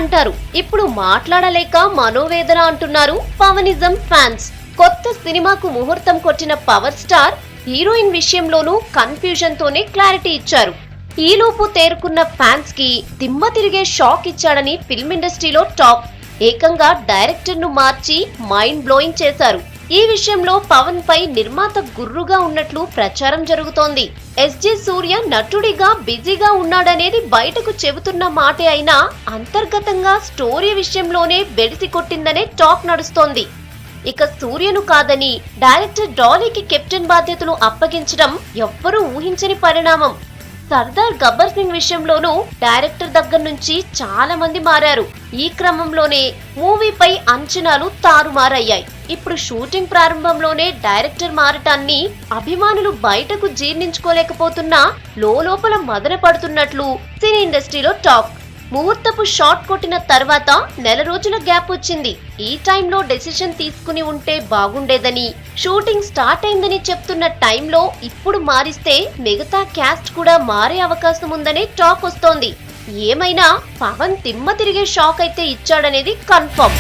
అంటారు. ఇప్పుడు మాట్లాడలేక మనోవేదన అంటున్నారు పవనిజం ఫ్యాన్స్. కొత్త సినిమాకు ముహూర్తం కొట్టిన పవర్ స్టార్ హీరోయిన్ విషయంలోనూ కన్ఫ్యూజన్ తోనే క్లారిటీ ఇచ్చారు. ఈలోపు తేరుకున్న ఫ్యాన్స్ కి దిమ్మ తిరిగే షాక్ ఇచ్చాడని ఫిల్మ్ ఇండస్ట్రీలో టాక్. ఏకంగా డైరెక్టర్ ను మార్చి మైండ్ బ్లోయింగ్ చేశారు. ఈ విషయంలో పవన్ పై నిర్మాత గుర్రుగా ఉన్నట్లు ప్రచారం జరుగుతోంది. ఎస్జే సూర్య నటుడిగా బిజీగా ఉన్నాడనేది బయటకు చెబుతున్న మాటే అయినా అంతర్గతంగా స్టోరీ విషయంలోనే బెడిసి కొట్టిందనే టాక్ నడుస్తోంది. ఇక సూర్యను కాదని డైరెక్టర్ డాలీకి కెప్టెన్ బాధ్యతలు అప్పగించడం ఎవ్వరూ ఊహించని పరిణామం. సర్దార్ గబ్బర్ సింగ్ విషయంలోనూ డైరెక్టర్ దగ్గర నుంచి చాలా మంది మారారు. ఈ క్రమంలోనే మూవీపై అంచనాలు తారుమారయ్యాయి. ఇప్పుడు షూటింగ్ ప్రారంభంలోనే డైరెక్టర్ మారటాన్ని అభిమానులు బయటకు జీర్ణించుకోలేకపోతున్నా లోపల మదన పడుతున్నట్లు సినీ ఇండస్ట్రీలో టాక్. ముహూర్తపు షాట్ కొట్టిన తర్వాత నెల రోజుల గ్యాప్ వచ్చింది. ఈ టైంలో డెసిషన్ తీసుకుని ఉంటే బాగుండేదని, షూటింగ్ స్టార్ట్ అయిందని చెప్తున్న టైంలో ఇప్పుడు మారిస్తే మిగతా క్యాస్ట్ కూడా మారే అవకాశం ఉందనే టాక్ వస్తోంది. ఏమైనా పవన్ తిమ్మ తిరిగే షాక్ అయితే ఇచ్చాడనేది కన్ఫర్మ్.